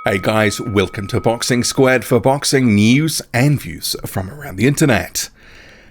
Hey guys, welcome to Boxing Squad for boxing news and views from around the internet.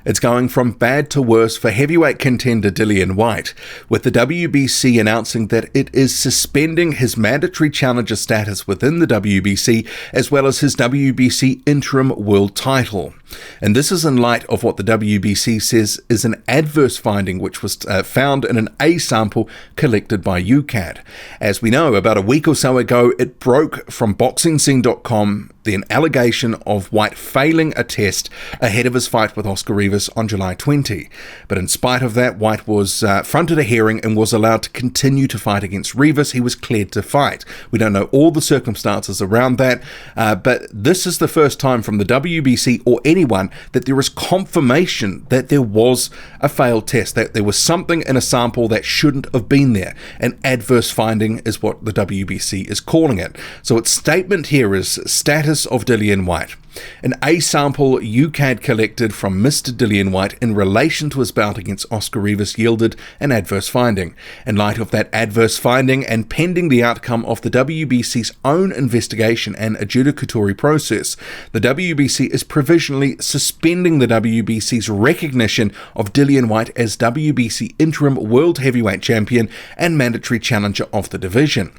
It's going from bad to worse for heavyweight contender Dillian Whyte, with the WBC announcing that it is suspending his mandatory challenger status within the WBC, as well as his WBC interim world title. And this is in light of what the WBC says is an adverse finding which was found in an A sample collected by UKAD. As we know, about a week or so ago, it broke from BoxingScene.com an allegation of Whyte failing a test ahead of his fight with Oscar Rivas on July 20. But in spite of that, Whyte was fronted a hearing and was allowed to continue to fight against Rivas. He was cleared to fight. We don't know all the circumstances around that, but this is the first time from the WBC or anyone that there is confirmation that there was a failed test, that there was something in a sample that shouldn't have been there. An adverse finding is what the WBC is calling it. So its statement here is status of Dillian Whyte. An A sample UKAD collected from Mr. Dillian Whyte in relation to his bout against Oscar Rivas yielded an adverse finding. In light of that adverse finding and pending the outcome of the WBC's own investigation and adjudicatory process, the WBC is provisionally suspending the WBC's recognition of Dillian Whyte as WBC interim world heavyweight champion and mandatory challenger of the division.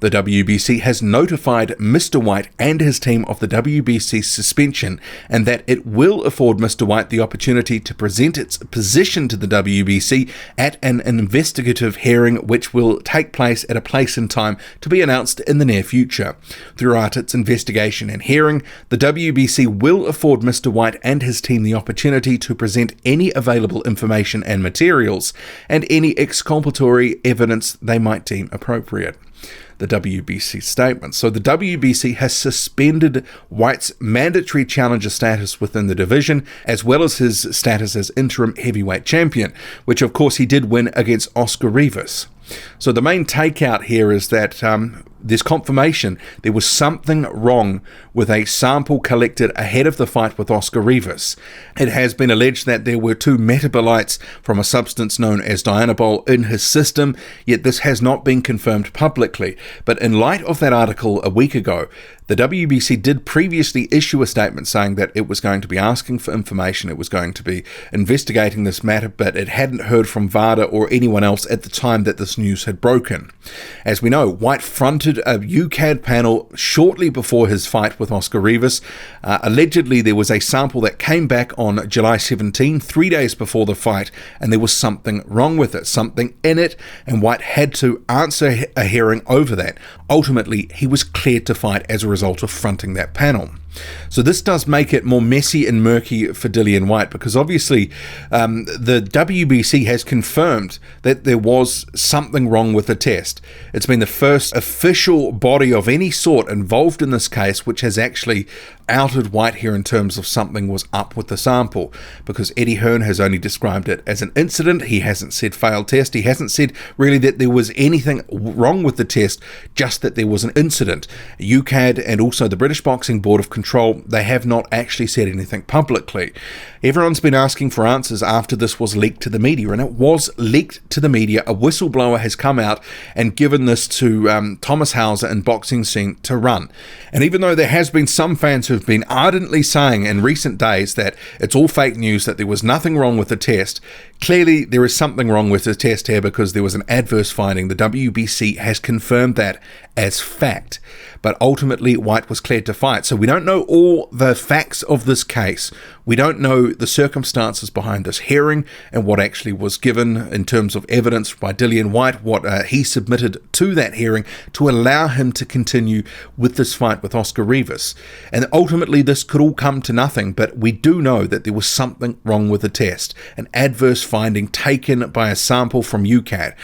The WBC has notified Mr. Whyte and his team of the WBC's suspension, and that it will afford Mr. Whyte the opportunity to present its position to the WBC at an investigative hearing which will take place at a place and time to be announced in the near future. Throughout its investigation and hearing, the WBC will afford Mr. Whyte and his team the opportunity to present any available information and materials and any exculpatory evidence they might deem appropriate. The WBC statement. So the WBC has suspended Whyte's mandatory challenger status within the division, as well as his status as interim heavyweight champion, which of course he did win against Oscar Rivas. So the main takeout here is that there's confirmation there was something wrong with a sample collected ahead of the fight with Oscar Rivas. It has been alleged that there were 2 metabolites from a substance known as dianabol in his system, yet this has not been confirmed publicly. But in light of that article a week ago, the WBC did previously issue a statement saying that it was going to be asking for information, it was going to be investigating this matter, but it hadn't heard from VADA or anyone else at the time that this news had broken. As we know, Whyte fronted a UKAD panel shortly before his fight with Oscar Rivas. Allegedly, there was a sample that came back on July 17, 3 days before the fight, and there was something wrong with it, something in it, and Whyte had to answer a hearing over that. Ultimately, he was cleared to fight as a result of fronting that panel. So this does make it more messy and murky for Dillian Whyte, because obviously the WBC has confirmed that there was something wrong with the test. It's been the first official body of any sort involved in this case which has actually outed Whyte here in terms of something was up with the sample, because Eddie Hearn has only described it as an incident. He hasn't said failed test. He hasn't said really that there was anything wrong with the test, just that there was an incident. UKAD and also the British Boxing Board of Control, they have not actually said anything publicly. Everyone's been asking for answers after this was leaked to the media, and it was leaked to the media. A whistleblower has come out and given this to Thomas Hauser and Boxing Scene to run. And even though there has been some fans who've been ardently saying in recent days that it's all fake news, that there was nothing wrong with the test, clearly there is something wrong with the test here, because there was an adverse finding. The WBC has confirmed that as fact. But ultimately, Whyte was cleared to fight. So we don't know all the facts of this case. We don't know the circumstances behind this hearing and what actually was given in terms of evidence by Dillian Whyte, what he submitted to that hearing to allow him to continue with this fight with Oscar Rivas. And ultimately, this could all come to nothing, but we do know that there was something wrong with the test, an adverse finding taken by a sample from UKAD.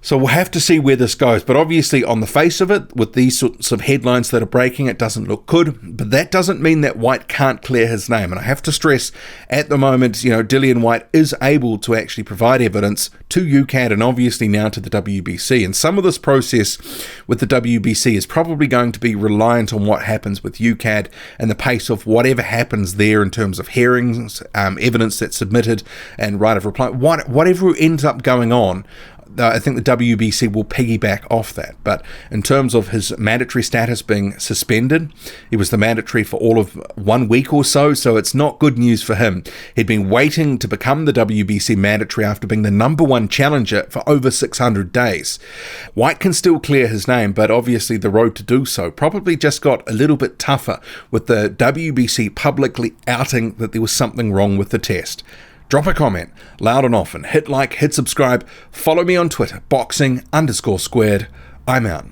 So we'll have to see where this goes. But obviously, on the face of it, with these sorts of headlines that are breaking, it doesn't look good. But that doesn't mean that Whyte can't clear his name. And I have to stress, at the moment, Dillian Whyte is able to actually provide evidence to UKAD and obviously now to the WBC. And some of this process with the WBC is probably going to be reliant on what happens with UKAD and the pace of whatever happens there in terms of hearings, evidence that's submitted, and right of reply. Whatever ends up going on, I think the WBC will piggyback off that. But in terms of his mandatory status being suspended, he was the mandatory for all of 1 week or so it's not good news for him. He'd been waiting to become the WBC mandatory after being the #1 challenger for over 600 days. Whyte can still clear his name, but obviously the road to do so probably just got a little bit tougher with the WBC publicly outing that there was something wrong with the test. Drop a comment, loud and often, hit like, hit subscribe, follow me on Twitter, boxing_squared. I'm out.